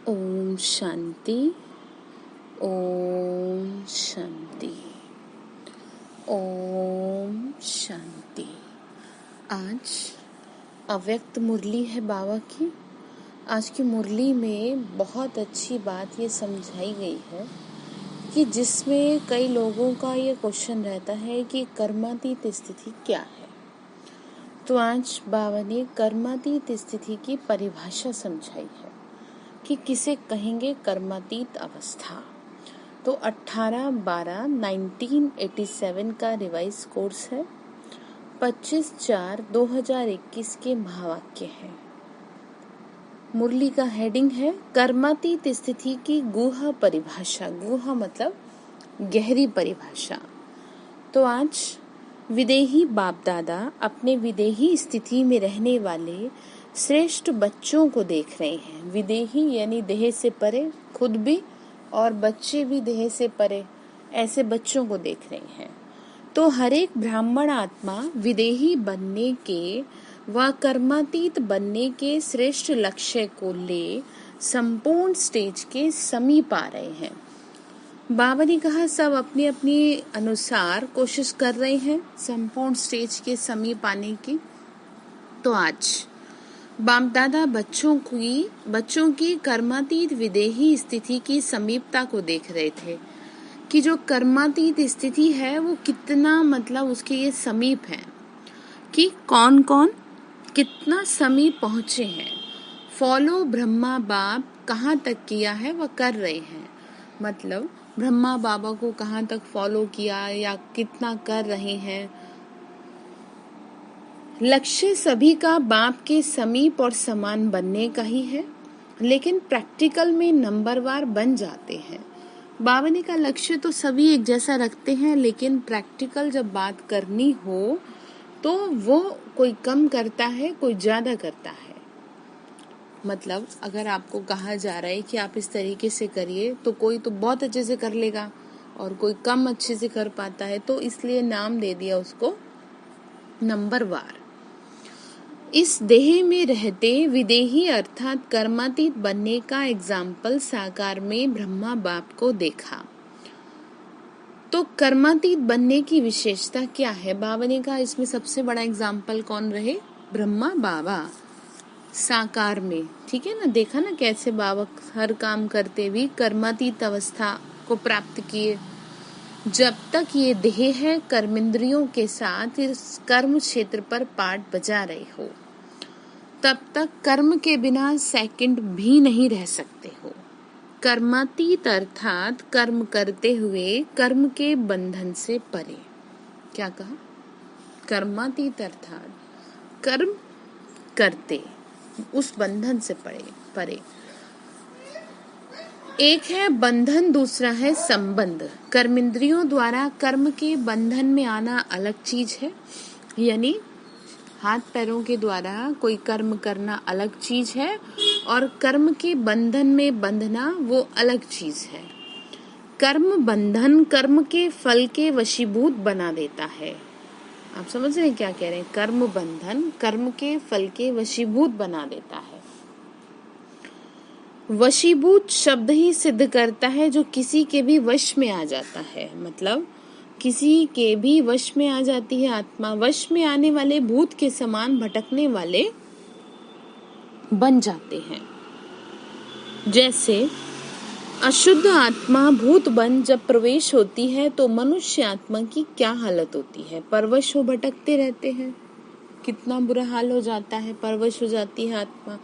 ओम शांति। ओम शांति। ओम शांति। आज अव्यक्त मुरली है बाबा की। आज की मुरली में बहुत अच्छी बात ये समझाई गई है कि जिसमें कई लोगों का ये क्वेश्चन रहता है कि कर्मातीत स्थिति क्या है। तो आज बाबा ने कर्मातीत स्थिति की परिभाषा समझाई है कि किसे कहेंगे कर्मातीत अवस्था। तो 18/12/1987 का रिवाइज कोर्स है। 25/4/2021 के महावाक्य हैं। मुरली का हेडिंग है कर्मातीत स्थिति की गूढ़ परिभाषा। गूढ़ मतलब गहरी परिभाषा। तो आज विदेही बाप दादा अपने विदेही स्थिति में रहने वाले श्रेष्ठ बच्चों को देख रहे हैं। विदेही यानी देह से परे, खुद भी और बच्चे भी देह से परे, ऐसे बच्चों को देख रहे हैं। तो हर एक ब्राह्मण आत्मा विदेही बनने के व कर्मातीत बनने के श्रेष्ठ लक्ष्य को ले संपूर्ण स्टेज के समीप आ रहे हैं। बाबा ने कहा सब अपनी अपनी अनुसार कोशिश कर रहे हैं संपूर्ण स्टेज के समीप आने की। तो आज बाप दादा बच्चों की कर्मातीत विदेही स्थिति की समीपता को देख रहे थे कि जो कर्मातीत स्थिति है वो कितना मतलब उसके ये समीप है कि कौन कौन कितना समीप पहुंचे हैं। फॉलो ब्रह्मा बाप कहाँ तक किया है वह कर रहे हैं। मतलब ब्रह्मा बाबा को कहाँ तक फॉलो किया या कितना कर रहे हैं। लक्ष्य सभी का बाप के समीप और समान बनने का ही है, लेकिन प्रैक्टिकल में नंबरवार बन जाते हैं। बाबा ने कहा लक्ष्य तो सभी एक जैसा रखते हैं, लेकिन प्रैक्टिकल जब बात करनी हो तो वो कोई कम करता है, कोई ज्यादा करता है। मतलब अगर आपको कहा जा रहा है कि आप इस तरीके से करिए तो कोई तो बहुत अच्छे से कर लेगा और कोई कम अच्छे से कर पाता है, तो इसलिए नाम दे दिया उसको नंबरवार। इस देह में रहते विदेही अर्थात कर्मातीत बनने का एग्जाम्पल साकार में ब्रह्मा बाप को देखा। तो कर्मातीत बनने की विशेषता क्या है? बाबा ने कहा इसमें सबसे बड़ा एग्जाम्पल कौन रहे? ब्रह्मा बाबा साकार में। ठीक है ना, देखा ना कैसे बाबा हर काम करते हुए कर्मातीत अवस्था को प्राप्त किए। जब तक ये देह है कर्मेंद्रियों के साथ इस कर्म क्षेत्र पर पाठ बजा रहे हो, तब तक कर्म के बिना सेकंड भी नहीं रह सकते हो। कर्मातीत अर्थात कर्म करते हुए कर्म के बंधन से परे। क्या कहा? कर्मातीत अर्थात कर्म करते उस बंधन से परे। एक है बंधन, दूसरा है संबंध। कर्मेंद्रियों द्वारा कर्म के बंधन में आना अलग चीज है, यानी हाथ पैरों के द्वारा कोई कर्म करना अलग चीज है और कर्म के बंधन में बंधना वो अलग चीज है। कर्म बंधन कर्म के फल के वशीभूत बना देता है। आप समझ रहे हैं क्या कह रहे हैं? कर्म बंधन कर्म के फल के वशीभूत बना देता है। वशीभूत शब्द ही सिद्ध करता है जो किसी के भी वश में आ जाता है। मतलब किसी के भी वश में आ जाती है आत्मा। वश में आने वाले भूत के समान भटकने वाले बन जाते हैं। जैसे अशुद्ध आत्मा भूत बन जब प्रवेश होती है तो मनुष्य आत्मा की क्या हालत होती है? परवश हो भटकते रहते हैं। कितना बुरा हाल हो जाता है, परवश हो जाती है आत्मा।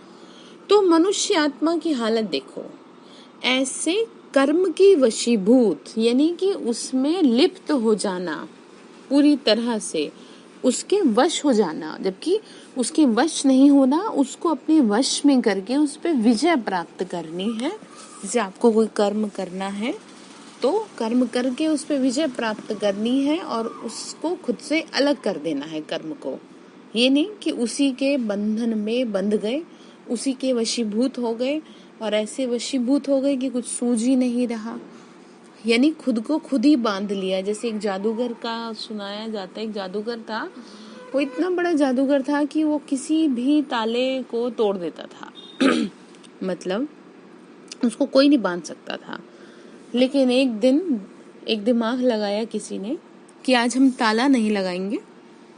तो मनुष्य आत्मा की हालत देखो। ऐसे कर्म की वशीभूत यानी कि उसमें लिप्त हो जाना, पूरी तरह से उसके वश हो जाना, जबकि उसके वश नहीं होना, उसको अपने वश में करके उस पर विजय प्राप्त करनी है। जैसे आपको कोई कर्म करना है तो कर्म करके उस पर विजय प्राप्त करनी है और उसको खुद से अलग कर देना है कर्म को। ये नहीं कि उसी के बंधन में बंध गए, उसी के वशीभूत हो गए और ऐसे वशीभूत हो गए कि कुछ सूझ ही नहीं रहा, यानी खुद को खुद ही बांध लिया। जैसे एक जादूगर का सुनाया जाता है, एक जादूगर था, वो इतना बड़ा जादूगर था कि वो किसी भी ताले को तोड़ देता था। मतलब उसको कोई नहीं बांध सकता था। लेकिन एक दिन एक दिमाग लगाया किसी ने कि आज हम ताला नहीं लगाएंगे,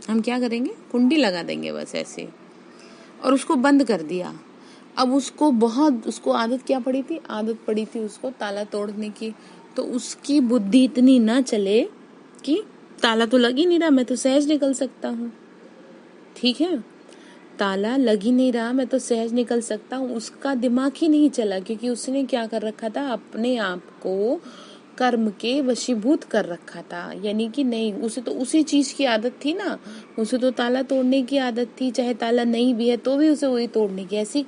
हम क्या करेंगे, कुंडी लगा देंगे बस ऐसे, और उसको बंद कर दिया। अब उसको आदत क्या पड़ी थी, आदत पड़ी थी उसको ताला तोड़ने की। तो उसकी बुद्धि इतनी ना चले कि ताला तो लग ही नहीं रहा, मैं तो सहज निकल सकता हूँ। ठीक है, ताला लग ही नहीं रहा, मैं तो सहज निकल सकता हूँ, उसका दिमाग ही नहीं चला, क्योंकि उसने क्या कर रखा था, अपने आप को कर्म के वशीभूत कर रखा था। यानी कि नहीं, उसे तो उसी चीज की आदत थी ना, उसे तो ताला तोड़ने की आदत थी, चाहे ताला नहीं भी है तो भी उसे वही तोड़ने की। ऐसी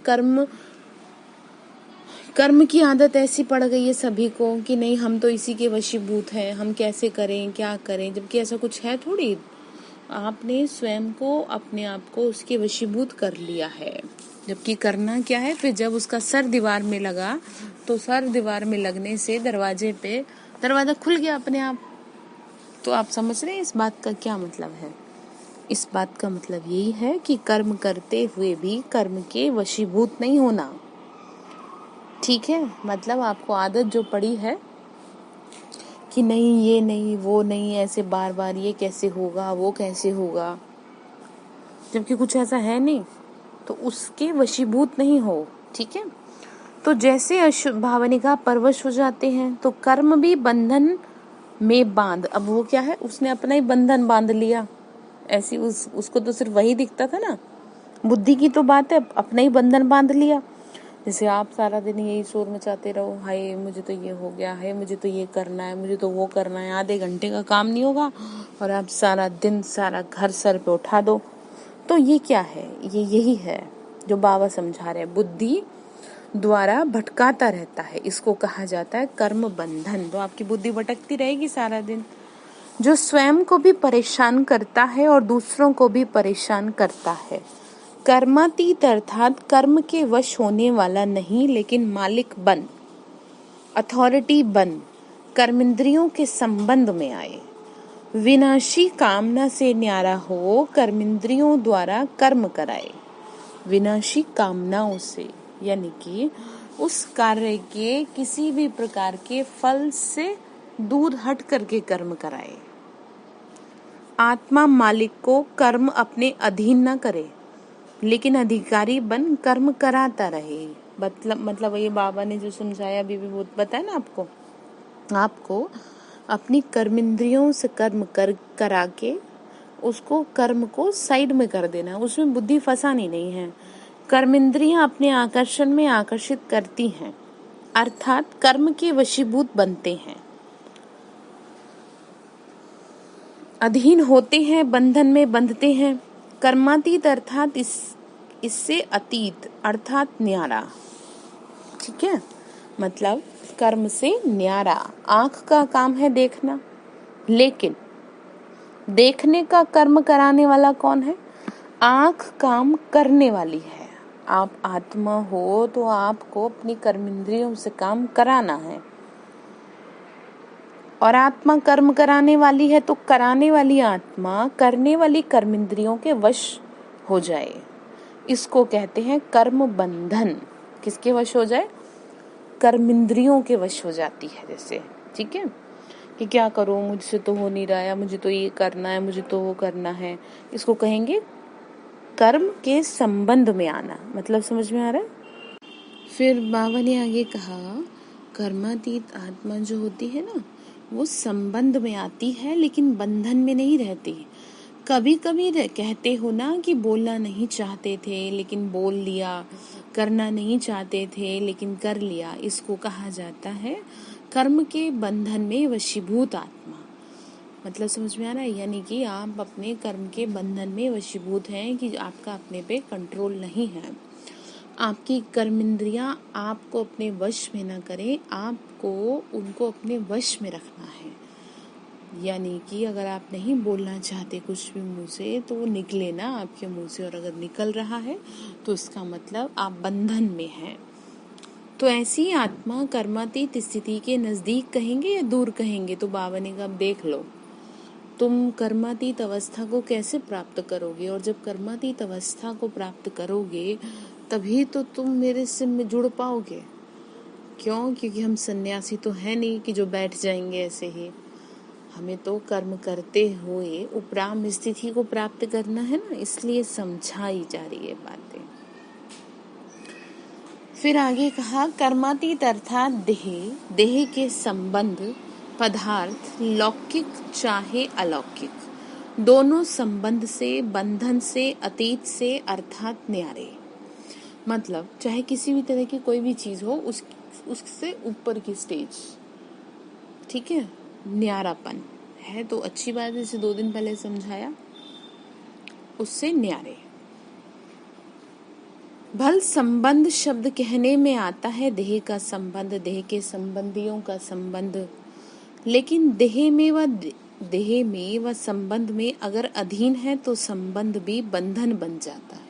कर्म की आदत ऐसी पड़ गई है सभी को कि नहीं, हम तो इसी के वशीभूत हैं, हम कैसे करें, क्या करें, जबकि ऐसा कुछ है थोड़ी। आपने स्वयं को, अपने आप को उसके वशीभूत कर लिया है। जबकि करना क्या है, फिर जब उसका सर दीवार में लगा तो सर दीवार में लगने से दरवाजा खुल गया अपने आप। तो आप समझ रहे हैं इस बात का क्या मतलब है? इस बात का मतलब यही है कि कर्म करते हुए भी कर्म के वशीभूत नहीं होना। ठीक है, मतलब आपको आदत जो पड़ी है कि नहीं, ये नहीं, वो नहीं, ऐसे बार बार ये कैसे होगा, वो कैसे होगा, जबकि कुछ ऐसा है नहीं, तो उसके वशीभूत नहीं हो। ठीक है, तो जैसे भावनिका परवश हो जाते हैं तो कर्म भी बंधन में बांध, अब वो क्या है, उसने अपना ही बंधन बांध लिया। ऐसी उसको तो सिर्फ वही दिखता था ना, बुद्धि की तो बात है, अपना ही बंधन बांध लिया। जैसे आप सारा दिन यही शोर मचाते रहो, हाय मुझे तो ये हो गया है, मुझे तो ये करना है, मुझे तो वो करना है, आधे घंटे का काम नहीं होगा और आप सारा दिन सारा घर सर पे उठा दो। तो ये क्या है, ये यही है जो बाबा समझा रहे हैं, बुद्धि द्वारा भटकाता रहता है, इसको कहा जाता है कर्म बंधन। तो आपकी बुद्धि भटकती रहेगी सारा दिन, जो स्वयं को भी परेशान करता है और दूसरों को भी परेशान करता है। कर्मातीत अर्थात कर्म के वश होने वाला नहीं, लेकिन मालिक बन, अथॉरिटी बन, कर्मेंद्रियों के संबंध में आए, विनाशी कामना से न्यारा हो, कर्मेंद्रियों द्वारा कर्म कराए। विनाशी कामनाओं से, यानी कि उस कार्य के किसी भी प्रकार के फल से दूर हट करके कर्म कराए। आत्मा मालिक को कर्म अपने अधीन न करे, लेकिन अधिकारी बन कर्म कराता रहे। मतलब ये बाबा ने जो समझाया अभी भी वो बताया ना आपको अपनी कर्मेंद्रियों से कर्म करा के उसको कर्म को साइड में कर देना है, उसमें बुद्धि फंसानी नहीं है। कर्मेंद्रियां अपने आकर्षण में आकर्षित करती हैं, अर्थात कर्म के वशीभूत बनते हैं, अधीन होते हैं, बंधन में बंधते हैं। कर्मातीत अर्थात इससे अतीत अर्थात न्यारा। ठीक है, मतलब कर्म से न्यारा। आंख का काम है देखना, लेकिन देखने का कर्म कराने वाला कौन है? आंख काम करने वाली है। आप आत्मा हो तो आपको अपनी कर्मेंद्रियों से काम कराना है, और आत्मा कर्म कराने वाली है, तो कराने वाली आत्मा करने वाली कर्मेंद्रियों के वश हो जाए। इसको कहते हैं कर्म बंधन। किसके वश हो जाए? कर्मेंद्रियों के वश हो जाती है जैसे। ठीक है, कि क्या करूं, मुझसे तो हो नहीं रहा है, मुझे तो ये करना है, मुझे तो वो करना है, इसको कहेंगे कर्म के संबंध में आना। मतलब समझ में आ रहा है? फिर बाबा ने आगे कहा, कर्मातीत आत्मा जो होती है ना, वो संबंध में आती है लेकिन बंधन में नहीं रहती। कभी कभी कहते हो ना कि बोलना नहीं चाहते थे लेकिन बोल लिया, करना नहीं चाहते थे लेकिन कर लिया, इसको कहा जाता है कर्म के बंधन में वशीभूत आत्मा। मतलब समझ में आ रहा है? यानी कि आप अपने कर्म के बंधन में वशीभूत हैं, कि आपका अपने पे कंट्रोल नहीं है। आपकी कर्मेंद्रियां आपको अपने वश में न करें, आपको उनको अपने वश में रखना है। यानी कि अगर आप नहीं बोलना चाहते कुछ भी मुंह से, तो वो निकले ना आपके मुंह से, और अगर निकल रहा है तो इसका मतलब आप बंधन में हैं। तो ऐसी आत्मा कर्मातीत स्थिति के नजदीक कहेंगे या दूर कहेंगे? तो बाबा ने कहा, देख लो तुम कर्मातीत अवस्था को कैसे प्राप्त करोगे, और जब कर्मातीत अवस्था को प्राप्त करोगे तभी तो तुम मेरे से में जुड़ पाओगे। क्यों? क्योंकि हम सन्यासी तो है नहीं कि जो बैठ जाएंगे ऐसे ही। हमें तो कर्म करते हुए उपराम स्थिति को प्राप्त करना है ना, इसलिए समझाई जा रही है बातें। फिर आगे कहा, कर्मातीत अर्थात देह के संबंध पदार्थ लौकिक चाहे अलौकिक, दोनों संबंध से, बंधन से, अतीत से अर्थात न्यारे। मतलब चाहे किसी भी तरह की कोई भी चीज हो, उससे ऊपर की स्टेज, ठीक है, न्यारापन है तो अच्छी बात है, जैसे 2 दिन पहले समझाया, उससे न्यारे। भल संबंध शब्द कहने में आता है देह का संबंध, देह के संबंधियों का संबंध, लेकिन देह में व संबंध में अगर अधीन है तो संबंध भी बंधन बन जाता है।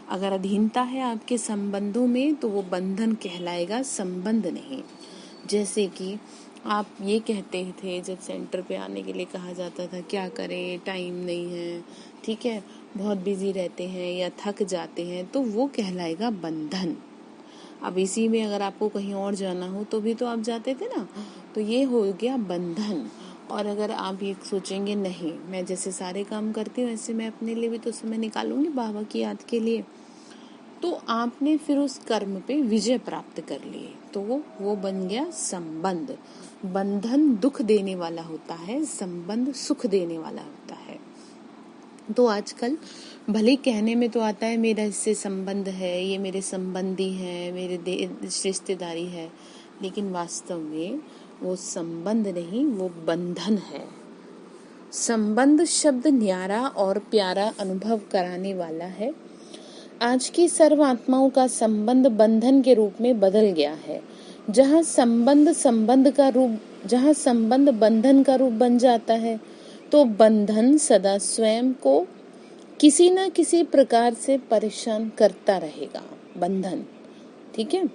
अगर अधीनता है आपके संबंधों में तो वो बंधन कहलाएगा, संबंध नहीं। जैसे कि आप ये कहते थे जब सेंटर पे आने के लिए कहा जाता था, क्या करें, टाइम नहीं है, ठीक है, बहुत बिजी रहते हैं या थक जाते हैं, तो वो कहलाएगा बंधन। अब इसी में अगर आपको कहीं और जाना हो तो भी तो आप जाते थे ना, तो ये हो गया बंधन। और अगर आप ये सोचेंगे नहीं, मैं जैसे सारे काम करती हूँ ऐसे मैं अपने लिए भी तो समय निकालूंगी बाबा की याद के लिए, तो आपने फिर उस कर्म पे विजय प्राप्त कर लिए, तो वो बन गया संबंध। बंधन दुख देने वाला होता है, संबंध सुख देने वाला होता है। तो आजकल भले कहने में तो आता है मेरा इससे संबंध है, ये मेरे संबंधी हैं, मेरे रिश्तेदारी है, लेकिन वास्तव में वो संबंध नहीं, वो बंधन है। संबंध शब्द न्यारा और प्यारा अनुभव कराने वाला है। आज की सर्व आत्माओं का संबंध बंधन के रूप में बदल गया है। जहाँ संबंध बंधन का रूप बन जाता है, तो बंधन सदा स्वयं को किसी न किसी प्रकार से परेशान करता रहेगा। बंधन, ठीक है।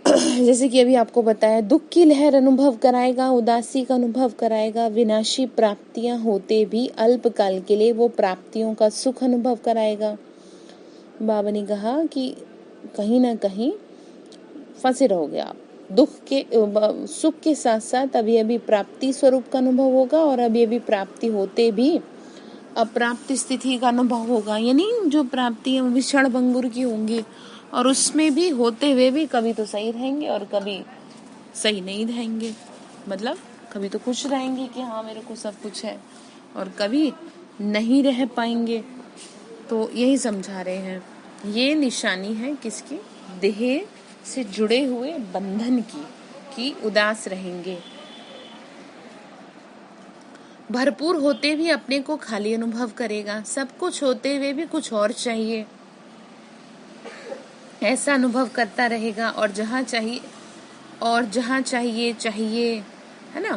जैसे कि अभी आपको बताया, दुख की लहर अनुभव कराएगा, उदासी का अनुभव कराएगा, विनाशी प्राप्तियां होते भी अल्पकाल के लिए वो प्राप्तियों का सुख अनुभव कराएगा। बाबा ने कहा कि कहीं ना कहीं फंसे रहोगे आप, सुख के साथ साथ अभी प्राप्ति स्वरूप का अनुभव होगा, और अभी प्राप्ति होते भी अप्राप्त स्थिति का अनुभव होगा। यानी जो प्राप्ति है वो भी क्षण भंगुर की होंगी, और उसमें भी होते हुए भी कभी तो सही रहेंगे और कभी सही नहीं रहेंगे। मतलब कभी तो खुश रहेंगे कि हाँ मेरे को सब कुछ है, और कभी नहीं रह पाएंगे। तो यही समझा रहे हैं, ये निशानी है किसकी? देह से जुड़े हुए बंधन की, कि उदास रहेंगे। भरपूर होते भी अपने को खाली अनुभव करेगा, सब कुछ होते हुए भी कुछ और चाहिए, ऐसा अनुभव करता रहेगा। और जहाँ चाहिए, है ना,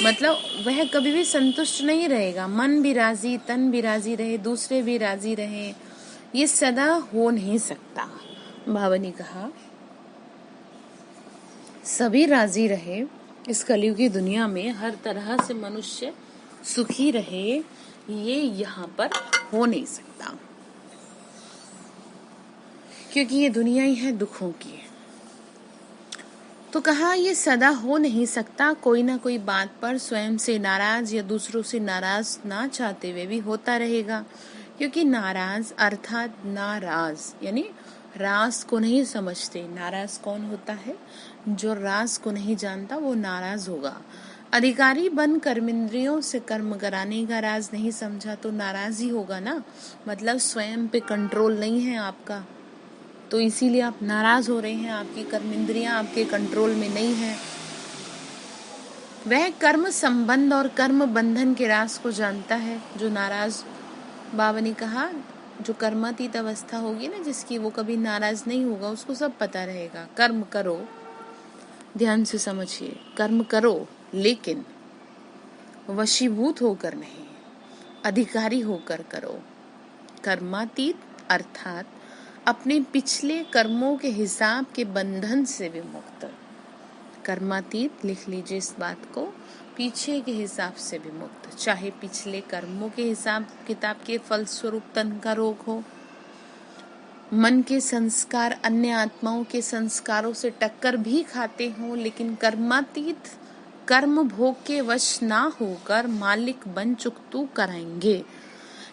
मतलब वह कभी भी संतुष्ट नहीं रहेगा। मन भी राजी, तन भी राजी रहे, दूसरे भी राजी रहे, ये सदा हो नहीं सकता। बाबा ने कहा सभी राजी रहे, इस कलयुग की दुनिया में हर तरह से मनुष्य सुखी रहे, ये यहाँ पर हो नहीं सकता, क्योंकि ये दुनिया ही है दुखों की। तो कहा ये सदा हो नहीं सकता, कोई ना कोई बात पर स्वयं से नाराज या दूसरों से नाराज ना चाहते हुए भी होता रहेगा। क्योंकि नाराज अर्थात नाराज यानी राज को नहीं समझते। नाराज कौन होता है? जो राज को नहीं जानता वो नाराज होगा। अधिकारी बन कर्मेंद्रियों से कर्म कराने का राज नहीं समझा तो नाराज ही होगा ना। मतलब स्वयं पे कंट्रोल नहीं है आपका, तो इसीलिए आप नाराज हो रहे हैं, आपकी कर्मेंद्रियां आपके कंट्रोल में नहीं है। वह कर्म संबंध और कर्म बंधन के राज को जानता है जो नाराज। बाबा ने कहा जो कर्मातीत अवस्था होगी ना जिसकी, वो कभी नाराज नहीं होगा, उसको सब पता रहेगा। कर्म करो, ध्यान से समझिए, कर्म करो लेकिन वशीभूत होकर नहीं, अधिकारी होकर करो। कर्मातीत अर्थात अपने पिछले कर्मों के हिसाब के बंधन से भी मुक्त। कर्मातीत लिख लीजिए इस बात को, पीछे के हिसाब से भी मुक्त। चाहे पिछले कर्मों के हिसाब किताब के फलस्वरूप तन का रोग हो, मन के संस्कार अन्य आत्माओं के संस्कारों से टक्कर भी खाते हों, लेकिन कर्मातीत कर्म भोग के वश ना होकर मालिक बन चुकतू कराएंगे।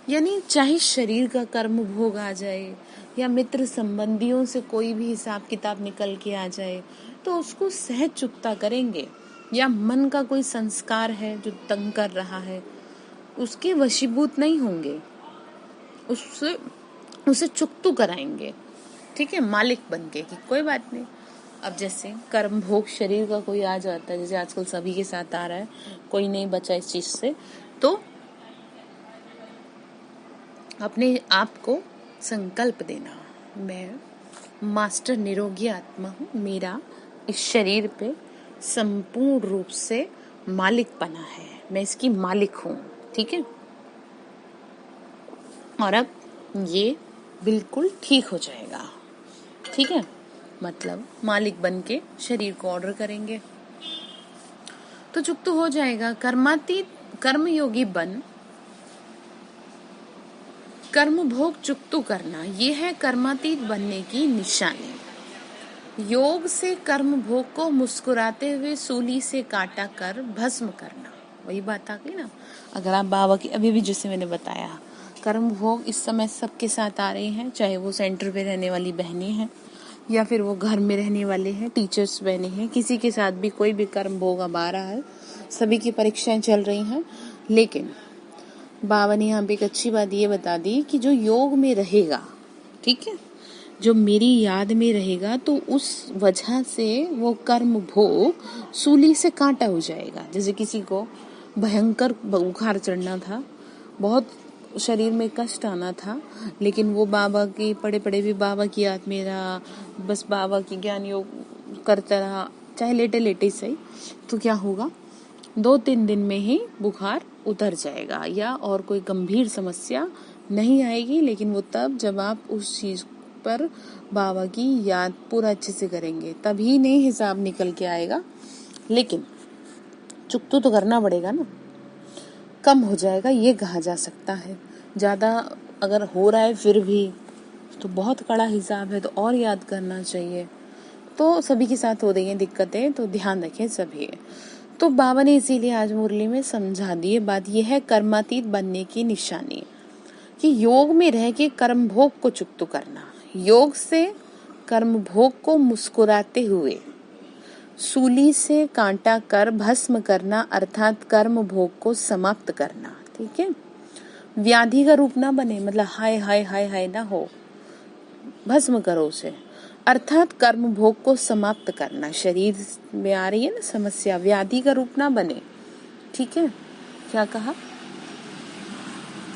यानी चाहे शरीर का कर्म भोग आ जाए या मित्र संबंधियों से कोई भी हिसाब किताब निकल के आ जाए तो उसको सहज चुकता करेंगे, या मन का कोई संस्कार है जो तंग कर रहा है उसके वशीभूत नहीं होंगे, उसे चुकतू कराएंगे। ठीक है, मालिक बन के कि कोई बात नहीं। अब जैसे कर्म भोग शरीर का कोई आ जाता है, जैसे आजकल सभी के साथ आ रहा है, कोई नहीं बचा इस चीज से, तो अपने आप को संकल्प देना, मैं मास्टर निरोगी आत्मा हूँ, मेरा इस शरीर पे संपूर्ण रूप से मालिक बना है, मैं इसकी मालिक हूँ। ठीक है, और अब ये बिल्कुल ठीक हो जाएगा। ठीक है, मतलब मालिक बन के शरीर को ऑर्डर करेंगे तो चुप तो हो जाएगा। कर्मातीत कर्मयोगी बन कर्म भोग चुकतू करना, ये है कर्मातीत बनने की निशानी। योग से कर्म भोग को मुस्कुराते हुए सूली से काटा कर भस्म करना, वही बात आ गई ना। अगर आप बाबा की अभी भी जैसे मैंने बताया कर्म भोग इस समय सबके साथ आ रहे हैं, चाहे वो सेंटर पे रहने वाली बहनें हैं या फिर वो घर में रहने वाले हैं, टीचर्स बहनें हैं, किसी के साथ भी कोई भी कर्म भोग अब आ रहा है, सभी की परीक्षाएं चल रही हैं। लेकिन बाबा ने यहाँ पे एक अच्छी बात ये बता दी कि जो योग में रहेगा, ठीक है, जो मेरी याद में रहेगा, तो उस वजह से वो कर्म भोग सूली से कांटा हो जाएगा। जैसे किसी को भयंकर बुखार चढ़ना था, बहुत शरीर में कष्ट आना था, लेकिन वो बाबा की पड़े पड़े भी बाबा की याद में रहा, बस बाबा की ज्ञान योग करता रहा, चाहे लेटे लेटे सही, तो क्या होगा, 2-3 दिन में ही बुखार उतर जाएगा या और कोई गंभीर समस्या नहीं आएगी। लेकिन वो तब जब आप उस चीज पर बाबा की याद पूरा अच्छे से करेंगे, तभी नहीं हिसाब निकल के आएगा। लेकिन चुकतू तो करना पड़ेगा ना, कम हो जाएगा ये कहा जा सकता है। ज्यादा अगर हो रहा है फिर भी तो बहुत कड़ा हिसाब है, तो और याद करना चाहिए। तो सभी के साथ हो रही है दिक्कतें, तो ध्यान रखें सभी। तो बाबा ने इसीलिए आज मुरली में समझा दी बात, यह है कर्मातीत बनने की निशानी कि योग में रह के कर्म भोग को चुकतू करना, योग से कर्म भोग को मुस्कुराते हुए सूली से कांटा कर भस्म करना, अर्थात कर्म भोग को समाप्त करना। ठीक है, व्याधि का रूप ना बने, मतलब हाय हाय हाय हाय ना हो, भस्म करो उसे, अर्थात कर्म भोग को समाप्त करना। शरीर में आ रही है ना समस्या, व्याधि का रूप ना बने। ठीक है, क्या कहा,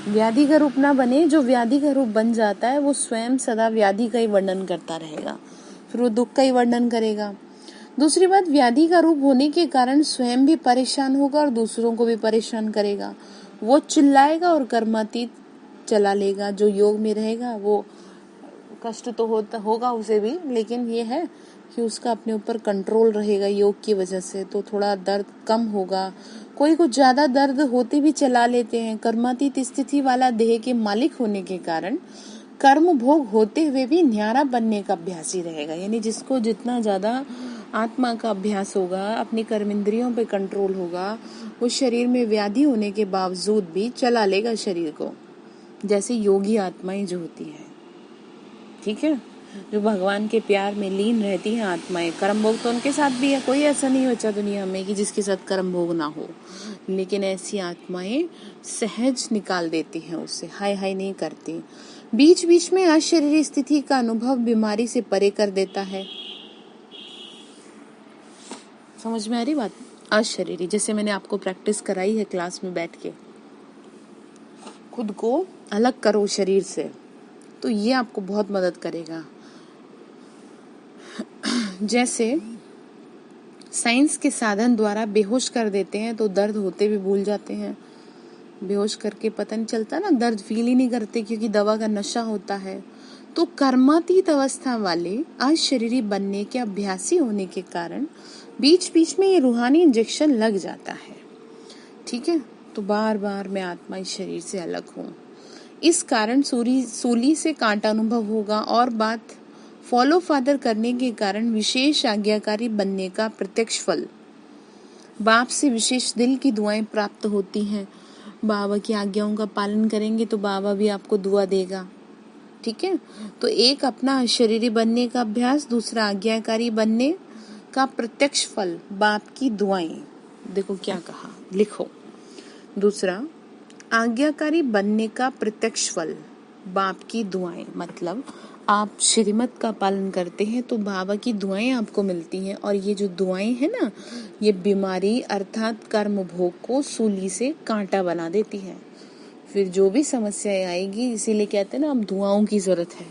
व्याधि का रूप ना बने। जो व्याधि का रूप बन जाता है वो स्वयं सदा व्याधि का ही वर्णन करता रहेगा, फिर वो दुख का ही वर्णन करेगा। दूसरी बात, व्याधि का रूप होने के कारण स्वयं भी परेशान होगा और दूसरों को भी परेशान करेगा। वो चिल्लाएगा और कर्मातीत चला लेगा। जो योग में रहेगा वो कष्ट तो होगा उसे भी, लेकिन ये है कि उसका अपने ऊपर कंट्रोल रहेगा योग की वजह से, तो थोड़ा दर्द कम होगा। कोई कुछ ज्यादा दर्द होते भी चला लेते हैं। कर्मातीत स्थिति वाला देह के मालिक होने के कारण कर्म भोग होते हुए भी न्यारा बनने का अभ्यासी रहेगा। यानी जिसको जितना ज्यादा आत्मा का अभ्यास होगा, अपनी कर्म इंद्रियों पे कंट्रोल होगा, वो शरीर में व्याधि होने के बावजूद भी चला लेगा शरीर को, जैसे योगी आत्माएं जो होती है। ठीक है, जो भगवान के प्यार में लीन रहती हैं आत्माएं। कर्म भोग तो उनके साथ भी है, कोई ऐसा नहीं बचा दुनिया में कि जिसके साथ कर्म भोग ना हो, लेकिन ऐसी आत्माएं सहज निकाल देती हैं उससे, हाय हाय नहीं करती। बीच बीच में अशरीरी स्थिति का अनुभव बीमारी से परे कर देता है। समझ में आ रही बात, अशरीरी, जैसे मैंने आपको प्रैक्टिस कराई है क्लास में बैठ के, खुद को अलग करो शरीर से, तो ये आपको बहुत मदद करेगा। जैसे साइंस के साधन द्वारा बेहोश कर देते हैं तो दर्द होते भी भूल जाते हैं। बेहोश करके पता नहीं चलता ना, दर्द फील ही नहीं करते क्योंकि दवा का नशा होता है। तो कर्मातीत अवस्था वाले अशरीरी बनने के अभ्यासी होने के कारण बीच बीच में ये रूहानी इंजेक्शन लग जाता है। ठीक है, तो बार बार मैं आत्मा इस शरीर से अलग हूँ, इस कारण सूली से कांटा अनुभव होगा। और बात फॉलो फादर करने के कारण विशेष आज्ञाकारी बनने का प्रत्यक्ष फल। बाप से विशेष दिल की दुआएं प्राप्त होती हैं। बाबा की आज्ञाओं का पालन करेंगे तो बाबा भी आपको दुआ देगा। ठीक है, तो एक अपना शरीरी बनने का अभ्यास, दूसरा आज्ञाकारी बनने का प्रत्यक्ष फल, बाप की दुआएं। देखो क्या कहा, लिखो। दूसरा, आज्ञाकारी बनने का प्रत्यक्ष फल, बाप की दुआएं। मतलब आप श्रीमत का पालन करते हैं तो बाबा की दुआएं आपको मिलती हैं। और ये जो दुआएं हैं ना, ये बीमारी अर्थात कर्म भोग को सूली से कांटा बना देती है। फिर जो भी समस्याएं आएगी, इसीलिए कहते हैं ना, अब दुआओं की जरूरत है।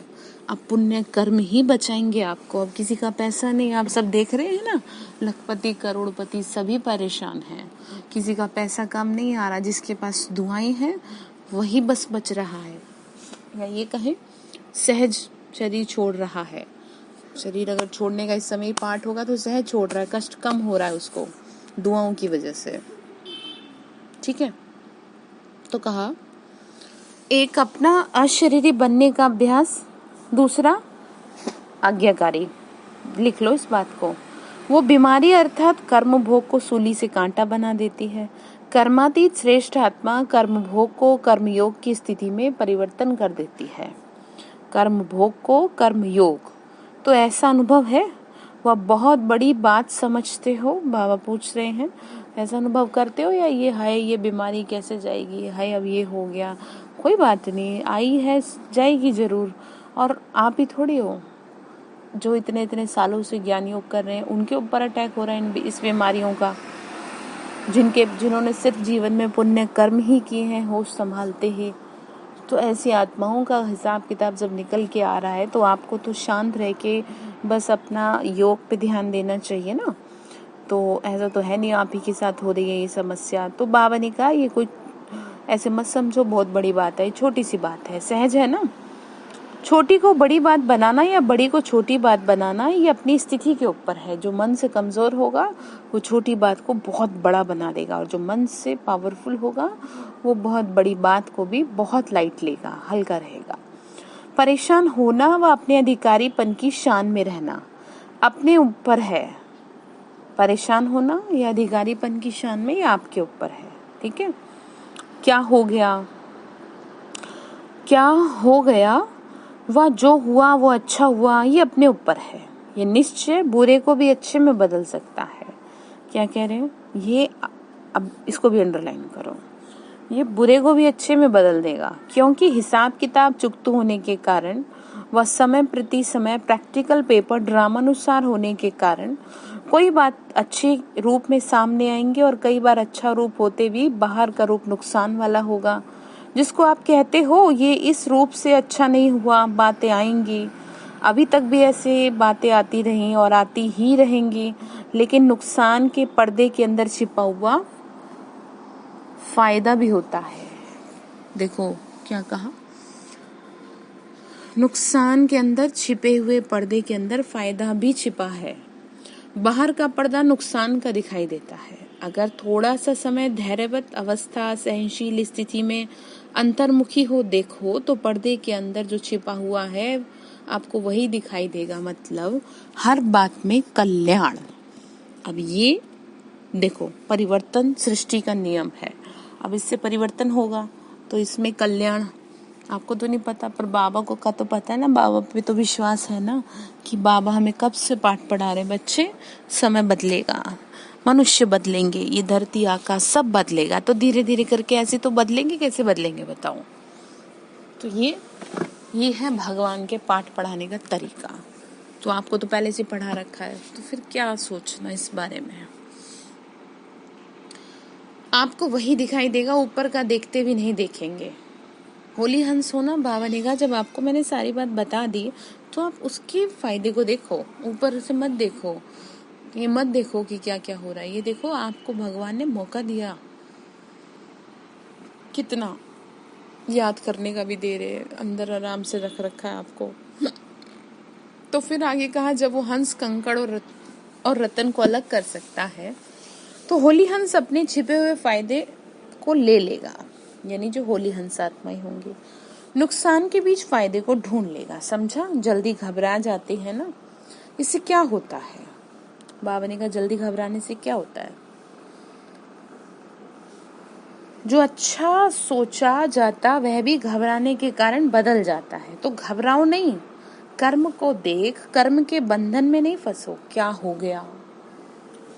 अब पुण्य कर्म ही बचाएंगे आपको। अब किसी का पैसा नहीं, आप सब देख रहे हैं ना, लखपति करोड़पति सभी परेशान हैं। किसी का पैसा कम नहीं आ रहा, जिसके पास दुआएं हैं वही बस बच रहा है। या ये कहें सहज शरीर छोड़ रहा है। शरीर अगर छोड़ने का इस समय पाठ होगा तो सहज छोड़ रहा है, कष्ट कम हो रहा है उसको दुआओं की वजह से। ठीक है, तो कहा एक अपना अशरीरी बनने का अभ्यास, दूसरा आज्ञाकारी। लिख लो इस बात को। वो बीमारी अर्थात कर्म भोग को सूली से कांटा बना देती है। कर्मातीत श्रेष्ठ आत्मा कर्म भोग को कर्मयोग की स्थिति में परिवर्तन कर देती है। कर्म भोग को कर्म योग, तो ऐसा अनुभव है? वह बहुत बड़ी बात समझते हो? बाबा पूछ रहे हैं, ऐसा अनुभव करते हो? या ये हाय ये बीमारी कैसे जाएगी, हाय अब ये हो गया, कोई बात नहीं, आई है जाएगी जरूर। और आप ही थोड़ी हो जो इतने इतने सालों से ज्ञान योग कर रहे हैं, उनके ऊपर अटैक हो रहा है इस बीमारियों का, जिन्होंने सिर्फ जीवन में पुण्य कर्म ही किए हैं होश संभालते ही। तो ऐसी आत्माओं का हिसाब किताब जब निकल के आ रहा है तो आपको तो शांत रह के बस अपना योग पे ध्यान देना चाहिए ना। तो ऐसा तो है नहीं आप ही के साथ हो रही है ये समस्या। तो बाबा ने कहा ये कोई ऐसे मत समझो बहुत बड़ी बात है, छोटी सी बात है, सहज है ना। छोटी को बड़ी बात बनाना या बड़ी को छोटी बात बनाना ये अपनी स्थिति के ऊपर है। जो मन से कमजोर होगा वो छोटी बात को बहुत बड़ा बना देगा, और जो मन से पावरफुल होगा वो बहुत बड़ी बात को भी बहुत लाइट लेगा, हल्का रहेगा। परेशान होना व अपने अधिकारीपन की शान में रहना अपने ऊपर है। परेशान होना या अधिकारीपन की शान में ये आपके ऊपर है। ठीक है, क्या हो गया वह जो हुआ वो अच्छा हुआ, ये अपने ऊपर है। ये निश्चय बुरे को भी अच्छे में बदल सकता है। क्या कह रहे हैं ये, अब इसको भी अंडरलाइन करो, ये बुरे को भी अच्छे में बदल देगा। क्योंकि हिसाब किताब चुकता होने के कारण वह समय प्रति समय प्रैक्टिकल पेपर ड्रामानुसार होने के कारण कोई बात अच्छे रूप में सामने आएंगे और कई बार अच्छा रूप होते भी बाहर का रूप नुकसान वाला होगा। जिसको आप कहते हो ये इस रूप से अच्छा नहीं हुआ, बातें आएंगी, अभी तक भी ऐसे बातें आती रही और आती ही रहेंगी, लेकिन नुकसान के पर्दे के अंदर छिपा हुआ फायदा भी होता है। देखो क्या कहा, नुकसान के अंदर छिपे हुए पर्दे के अंदर फायदा भी छिपा है। बाहर का पर्दा नुकसान का दिखाई देता है। अगर थोड़ा सा समय धैर्यवत अवस्था सहनशील स्थिति में अंतर्मुखी हो देखो तो पर्दे के अंदर जो छिपा हुआ है आपको वही दिखाई देगा। मतलब हर बात में कल्याण। अब ये देखो परिवर्तन सृष्टि का नियम है। अब इससे परिवर्तन होगा तो इसमें कल्याण आपको तो नहीं पता, पर बाबा को का तो पता है ना। बाबा पे तो विश्वास है ना कि बाबा हमें कब से पाठ पढ़ा रहे, बच्चे समय बदलेगा, मनुष्य बदलेंगे, ये धरती आकाश सब बदलेगा। तो धीरे धीरे करके ऐसे तो बदलेंगे, कैसे बदलेंगे बताओ। तो ये है भगवान के पाठ पढ़ाने का तरीका। तो आपको तो पहले से पढ़ा रखा है, तो फिर क्या सोचना इस बारे में। आपको वही दिखाई देगा, ऊपर का देखते भी नहीं देखेंगे। होली हंस होना, बाबा ने कहा जब आपको मैंने सारी बात बता दी तो आप उसके फायदे को देखो, ऊपर से मत देखो। ये मत देखो कि क्या क्या हो रहा है, ये देखो आपको भगवान ने मौका दिया, कितना याद करने का भी दे रहे, अंदर आराम से रख रखा है आपको। तो फिर आगे कहा जब वो हंस कंकड़ और रतन को अलग कर सकता है तो होली हंस अपने छिपे हुए फायदे को ले लेगा। यानी जो होली हंस आत्माएं होंगी नुकसान के बीच फायदे को ढूंढ लेगा। समझा? जल्दी घबरा जाते हैं ना, इससे क्या होता है? बाबा ने कहा जल्दी घबराने से क्या होता है? जो अच्छा सोचा जाता वह भी घबराने के कारण बदल जाता है। तो घबराओ नहीं, कर्म को देख, कर्म के बंधन में नहीं फंसो। क्या हो गया,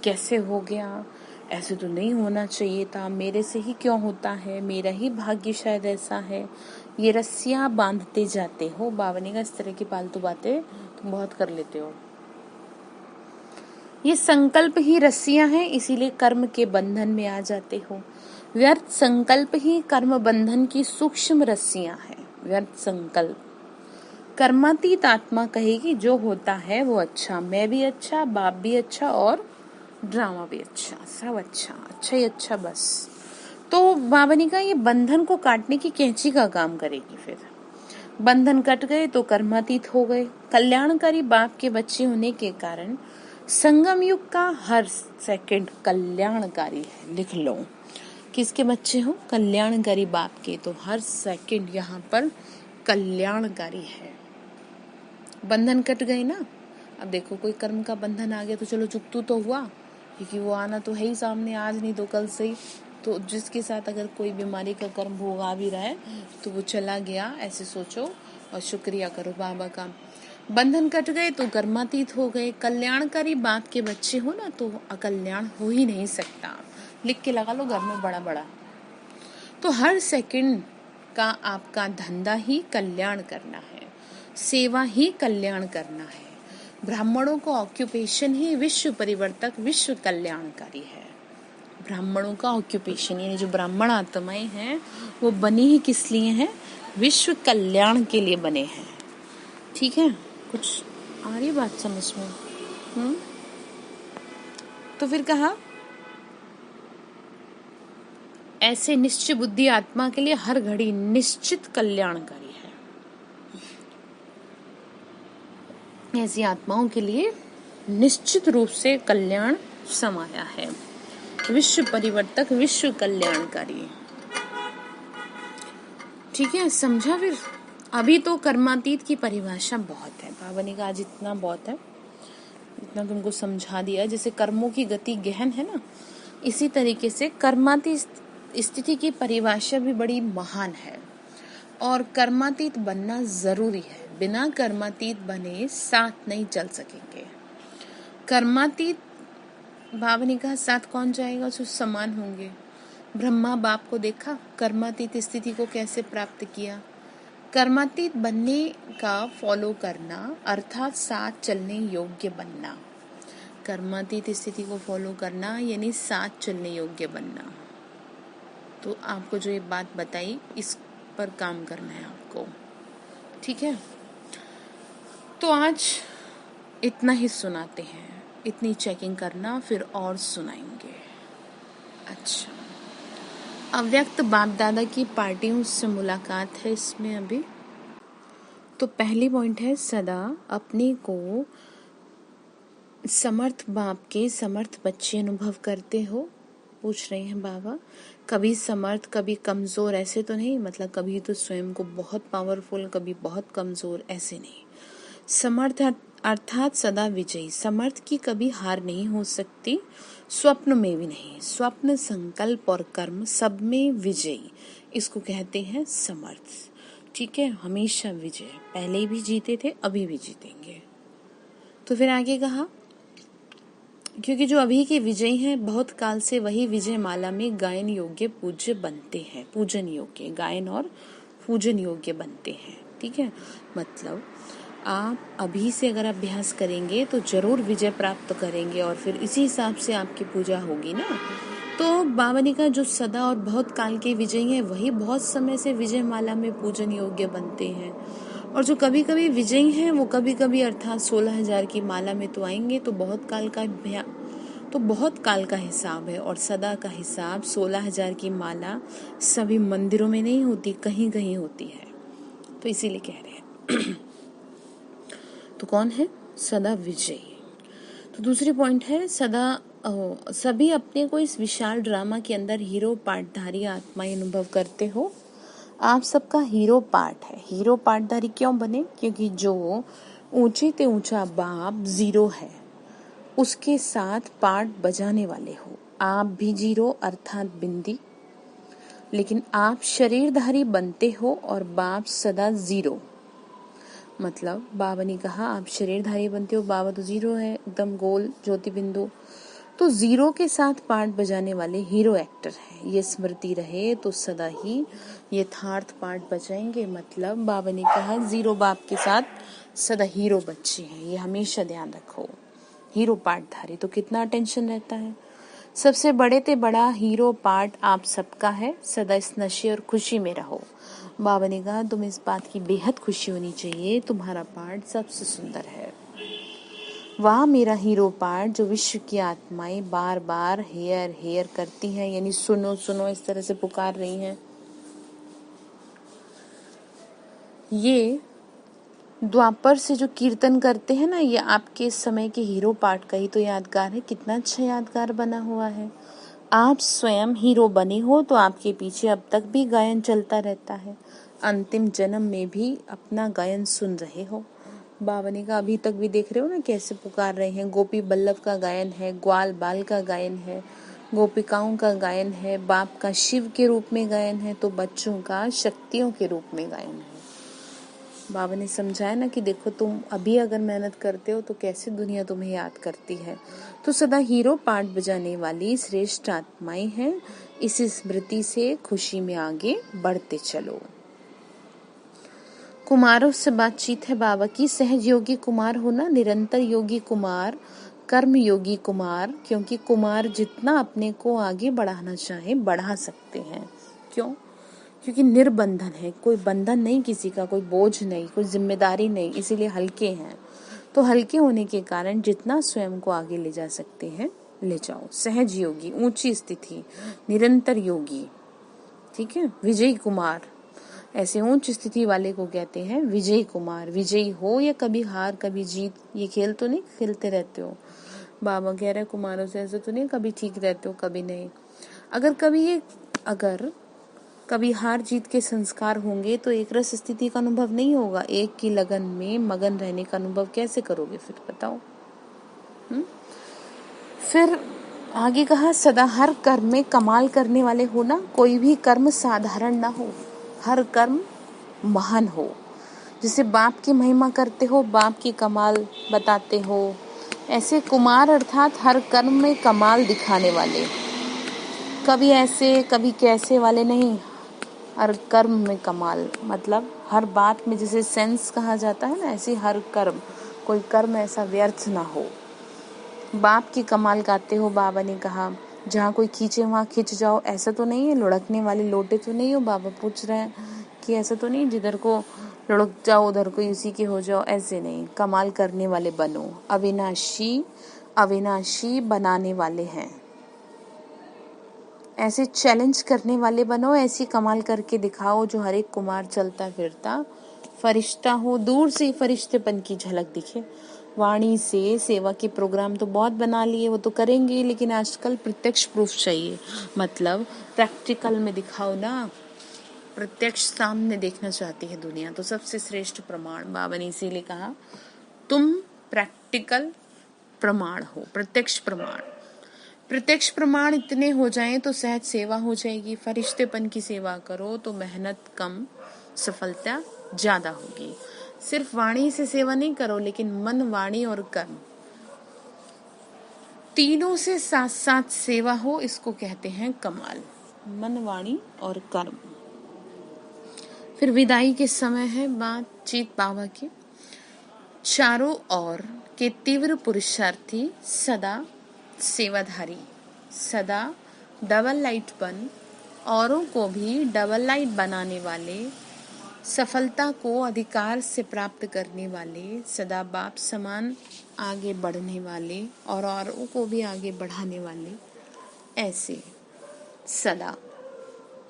कैसे हो गया, ऐसे तो नहीं होना चाहिए था, मेरे से ही क्यों होता है, मेरा ही भाग्य शायद ऐसा है, ये रस्सियां बांधते जाते हो। बाबा ने कहा इस तरह की फालतू बातें तुम बहुत कर लेते हो। ये संकल्प ही रस्सियां हैं, इसीलिए कर्म के बंधन में आ जाते हो। व्यर्थ संकल्प ही कर्म बंधन की सूक्ष्म रस्सियां हैं। व्यर्थ संकल्प। कर्मातीत आत्मा कहेगी जो होता है वो अच्छा, मैं भी अच्छा, बाप भी अच्छा और ड्रामा भी अच्छा, सब अच्छा, अच्छा ही अच्छा बस। तो बाबा ने कहा ये बंधन को काटने की कैंची का काम करेगी। फिर बंधन कट गए तो कर्मातीत हो गए। कल्याणकारी बाप के बच्चे होने के कारण संगम युग का हर सेकंड कल्याणकारी है। लिख लो, किसके बच्चे हो? कल्याणकारी बाप के। तो हर सेकंड यहाँ पर कल्याणकारी है। बंधन कट गए ना। अब देखो कोई कर्म का बंधन आ गया तो चलो चुकतू तो हुआ, क्योंकि वो आना तो है ही सामने, आज नहीं तो कल से ही। तो जिसके साथ अगर कोई बीमारी का कर्म भोग आ भी रहा है तो वो चला गया, ऐसे सोचो और शुक्रिया करो बाबा का। बंधन कट गए तो कर्मातीत हो गए। कल्याणकारी बाप के बच्चे हो ना तो अकल्याण हो ही नहीं सकता। लिख के लगा लो घर में बड़ा बड़ा। तो हर सेकंड का आपका धंधा ही कल्याण करना है, सेवा ही कल्याण करना है। ब्राह्मणों का ऑक्यूपेशन ही विश्व परिवर्तक, विश्व कल्याणकारी है। ब्राह्मणों का ऑक्यूपेशन यानी जो ब्राह्मण आत्माएं हैं वो बनी ही किस लिए हैं? विश्व कल्याण के लिए बने हैं। ठीक है, कुछ आ रही बात समझ में? तो फिर कहा ऐसे निश्चित बुद्धि आत्मा के लिए हर घड़ी निश्चित कल्याणकारी है। ऐसी आत्माओं के लिए निश्चित रूप से कल्याण समाया है। विश्व परिवर्तक, विश्व कल्याणकारी। ठीक है, समझा? फिर अभी तो कर्मातीत की परिभाषा बहुत है। बाबा ने कहा आज इतना बहुत है, इतना तुमको समझा दिया। जैसे कर्मों की गति गहन है ना, इसी तरीके से कर्मातीत स्थिति की परिभाषा भी बड़ी महान है। और कर्मातीत बनना जरूरी है। बिना कर्मातीत बने साथ नहीं चल सकेंगे। कर्मातीत बाबा ने कहा साथ कौन जाएगा? जो समान होंगे। ब्रह्मा बाप को देखा, कर्मातीत स्थिति को कैसे प्राप्त किया। कर्मातीत बनने का फॉलो करना अर्थात साथ चलने योग्य बनना। कर्मातीत स्थिति को फॉलो करना यानी साथ चलने योग्य बनना। तो आपको जो ये बात बताई इस पर काम करना है आपको। ठीक है, तो आज इतना ही सुनाते हैं, इतनी चेकिंग करना, फिर और सुनाएंगे। अच्छा, अव्यक्त बाप दादा की पार्टियों से मुलाकात है इसमें अभी। तो पहली पॉइंट है सदा अपने को समर्थ बाप के समर्थ बच्चे अनुभव करते हो। पूछ रहे हैं बाबा कभी समर्थ कभी कमजोर, ऐसे तो नहीं, मतलब कभी तो स्वयं को बहुत पावरफुल, कभी बहुत कमजोर, ऐसे नहीं। समर्थ अर्थात सदा विजयी। समर्थ की कभी हार नहीं हो सकती, स्वप्न में भी नहीं। स्वप्न, संकल्प और कर्म सब में विजयी, इसको कहते हैं समर्थ। ठीक है, हमेशा विजय, पहले भी जीते थे, अभी भी जीतेंगे। तो फिर आगे कहा क्योंकि जो अभी के विजय हैं बहुत काल से वही विजय माला में गायन योग्य पूज्य बनते हैं। पूजन योग्य, गायन और पूजन योग्य बनते हैं। ठीक है, मतलब आप अभी से अगर अभ्यास करेंगे तो जरूर विजय प्राप्त करेंगे और फिर इसी हिसाब से आपकी पूजा होगी ना। तो बाबा ने कहा जो सदा और बहुत काल के विजय हैं वही बहुत समय से विजय माला में पूजन योग्य बनते हैं। और जो कभी कभी विजयी हैं वो कभी कभी अर्थात 16,000 की माला में तो आएंगे। तो बहुत काल का हिसाब है और सदा का हिसाब 16,000 की माला सभी मंदिरों में नहीं होती, कहीं कहीं होती है, तो इसीलिए कह रहे हैं। तो कौन है? सदा विजयी। तो दूसरी पॉइंट है सभी अपने को इस विशाल ड्रामा के अंदर हीरो पार्टधारी आत्माएं अनुभव करते हो। आप सबका हीरो पार्ट है। हीरो पार्टधारी क्यों बने? क्योंकि जो ऊंचे ते ऊंचा बाप जीरो है, उसके साथ पार्ट बजाने वाले हो। आप भी जीरो अर्थात बिंदी, लेकिन आप शरीरधारी बनते हो और बाप सदा जीरो। मतलब बाबा ने कहा आप शरीरधारी बनते हो, बाबा तो जीरो है, एकदम गोल ज्योति बिंदु। तो जीरो के साथ पार्ट बजाने वाले हीरो एक्टर हैं। ये स्मृति रहे तो सदा ही यथार्थ पार्ट बजाएंगे। मतलब बाबा ने कहा जीरो बाप के साथ सदा हीरो बच्चे हैं, ये हमेशा ध्यान रखो। हीरो पार्टधारी तो कितना टेंशन रहता है। सबसे बड़े ते बड़ा हीरो पार्ट आप सबका है। सदा इस नशे और खुशी में रहो। बाबा ने कहा तुम इस बात की बेहद खुशी होनी चाहिए, तुम्हारा पार्ट सबसे सुंदर है। वह मेरा हीरो पार्ट जो विश्व की आत्माएं बार बार हेयर हेयर करती हैं, यानी सुनो सुनो इस तरह से पुकार रही हैं। ये द्वापर से जो कीर्तन करते हैं ना, ये आपके समय के हीरो पार्ट का ही तो यादगार है। कितना अच्छा यादगार बना हुआ है। आप स्वयं हीरो बने हो तो आपके पीछे अब तक भी गायन चलता रहता है। अंतिम जन्म में भी अपना गायन सुन रहे हो। बाबा ने कहा अभी तक भी देख रहे हो ना कैसे पुकार रहे हैं। गोपी बल्लभ का गायन है, ग्वाल बाल का गायन है, गोपिकाओं का गायन है, बाप का शिव के रूप में गायन है, तो बच्चों का शक्तियों के रूप में गायन है। बाबा ने समझाया ना कि देखो तुम अभी अगर मेहनत करते हो तो कैसे दुनिया तुम्हें याद करती है। तो सदा हीरो पार्ट बजाने वाली श्रेष्ठ आत्माएं हैं। इस स्मृति से खुशी में आगे बढ़ते चलो। कुमारों से बातचीत है बाबा की। सहज योगी कुमार होना, निरंतर योगी कुमार, कर्म योगी कुमार। क्योंकि कुमार जितना अपने को आगे बढ़ाना चाहे बढ़ा सकते हैं। क्यों? क्योंकि निर्बंधन है, कोई बंधन नहीं किसी का, कोई बोझ नहीं, कोई जिम्मेदारी नहीं, इसीलिए हल्के हैं। तो हल्के होने के कारण जितना स्वयं को आगे ले जा सकते हैं ले जाओ। सहज योगी ऊंची स्थिति, निरंतर योगी, ठीक है। विजयी कुमार, ऐसे उच्च स्थिति वाले को कहते हैं विजयी कुमार। विजयी हो या कभी हार कभी जीत, ये खेल तो नहीं खेलते रहते हो। बाबा कह रहे कुमारों से ऐसे तो नहीं कभी ठीक रहते हो कभी नहीं। अगर कभी हार जीत के संस्कार होंगे तो एक रस स्थिति का अनुभव नहीं होगा। एक की लगन में मगन रहने का अनुभव कैसे करोगे फिर बताओ। फिर आगे कहा सदा हर कर्म में कमाल करने वाले हो ना। कोई भी कर्म साधारण ना हो, हर कर्म महान हो। जैसे बाप की महिमा करते हो, बाप की कमाल बताते हो, ऐसे कुमार अर्थात हर कर्म में कमाल दिखाने वाले। कभी ऐसे कभी कैसे वाले नहीं, हर कर्म में कमाल। मतलब हर बात में जैसे सेंस कहा जाता है ना, ऐसे हर कर्म, कोई कर्म ऐसा व्यर्थ ना हो। बाप की कमाल गाते हो। बाबा ने कहा जहाँ कोई खींचे वहाँ खिंच जाओ, ऐसा तो नहीं है। लुढ़कने वाले लोटे तो नहीं हो। बाबा पूछ रहे हैं कि ऐसा तो नहीं जिधर को लुढ़क जाओ उधर को उसी के हो जाओ, ऐसे नहीं। कमाल करने वाले बनो। अविनाशी अविनाशी बनाने वाले हैं, ऐसे चैलेंज करने वाले बनो। ऐसी कमाल करके दिखाओ जो हर एक कुमार चलता फिरता फरिश्ता हो। दूर से फरिश्तेपन की झलक दिखे। वाणी से सेवा के प्रोग्राम तो बहुत बना लिए, वो तो करेंगे, लेकिन आजकल प्रत्यक्ष प्रूफ चाहिए। मतलब प्रैक्टिकल में दिखाओ ना, प्रत्यक्ष सामने देखना चाहती है दुनिया। तो सबसे श्रेष्ठ प्रमाण बाबा ने इसीलिए कहा तुम प्रैक्टिकल प्रमाण हो, प्रत्यक्ष प्रमाण। प्रत्यक्ष प्रमाण इतने हो जाएं तो सहज सेवा हो जाएगी। फरिश्तेपन की सेवा करो तो मेहनत कम, सफलता ज्यादा होगी। सिर्फ वाणी से सेवा नहीं करो, लेकिन मन, वाणी और कर्म तीनों से साथ साथ सेवा हो, इसको कहते हैं कमाल। मन, वाणी और कर्म। फिर विदाई के समय है बातचीत बाबा की। चारों ओर के तीव्र पुरुषार्थी, सदा सेवाधारी, सदा डबल लाइट बन, औरों को भी डबल लाइट बनाने वाले, सफलता को अधिकार से प्राप्त करने वाले, सदा बाप समान आगे बढ़ने वाले और औरों को भी आगे बढ़ाने वाले, ऐसे सदा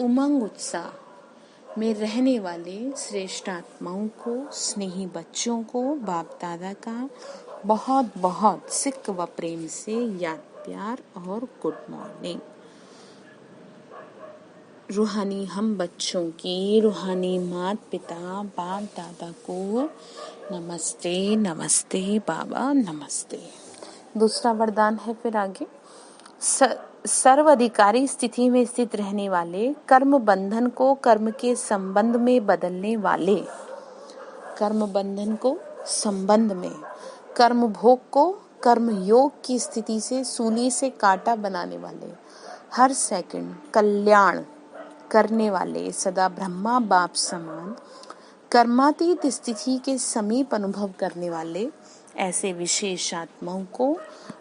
उमंग उत्साह में रहने वाले श्रेष्ठ आत्माओं को, स्नेही बच्चों को बाप दादा का बहुत बहुत सिक व प्रेम से याद, प्यार और गुड मॉर्निंग। रूहानी हम बच्चों की रूहानी माता पिता बाप दादा को नमस्ते नमस्ते बाबा नमस्ते। दूसरा वरदान है फिर आगे, सर्वाधिकारी स्थिति में स्थित रहने वाले, कर्म बंधन को कर्म के संबंध में बदलने वाले, कर्म बंधन को संबंध में, कर्म भोग को कर्म योग की स्थिति से सूली से कांटा बनाने वाले, हर सेकंड कल्याण करने वाले, सदा ब्रह्मा बाप समान कर्मातीत स्थिति के समीप अनुभव करने वाले, ऐसे विशेष आत्माओं को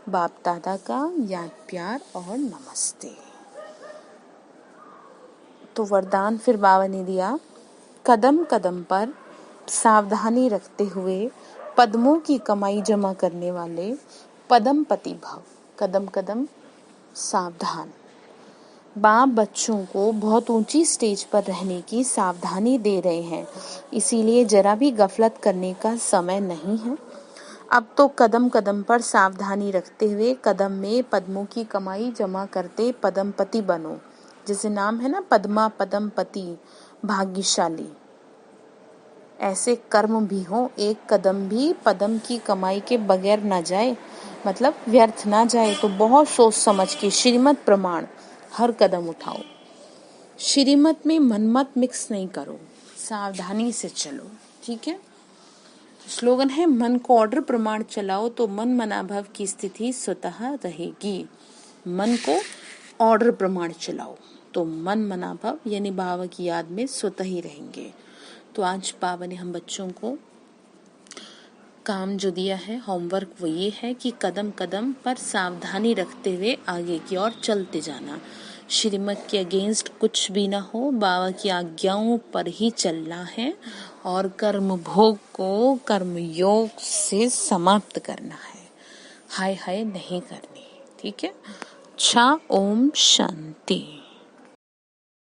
बाप दादा का याद प्यार और नमस्ते। तो वरदान फिर बाबा ने दिया, कदम कदम पर सावधानी रखते हुए पद्मों की कमाई जमा करने वाले, पद्मपति भव। कदम कदम सावधान, बाप बच्चों को बहुत ऊंची स्टेज पर रहने की सावधानी दे रहे हैं, इसीलिए जरा भी गफलत करने का समय नहीं है। अब तो कदम कदम पर सावधानी रखते हुए कदम में पद्मों की कमाई जमा करते पद्मपति बनो। जैसे नाम है ना पद्मा पद्मपति भाग्यशाली, ऐसे कर्म भी हो, एक कदम भी पद्म की कमाई के बगैर ना जाए, मतलब व्यर्थ ना जाए। तो बहुत सोच समझ के श्रीमत प्रमाण हर कदम उठाओ। श्रीमत में मनमत मिक्स नहीं करो, सावधानी से चलो, ठीक है। स्लोगन है, मन को ऑर्डर प्रमाण चलाओ तो मन मनाभव की स्थिति स्वतः रहेगी। मन को ऑर्डर प्रमाण चलाओ तो मन मनाभव यानी बाबा की याद में स्वतः ही रहेंगे। तो आज बाबा ने हम बच्चों को काम जो दिया है, होमवर्क, वो ये है कि कदम कदम पर सावधानी रखते हुए आगे की ओर चलते जाना। श्रीमत के अगेंस्ट कुछ भी ना हो, बाबा की आज्ञाओं पर ही चलना है और कर्म भोग को कर्म योग से समाप्त करना है, हाय हाय नहीं करनी, ठीक है। अच्छा, ओम शांति।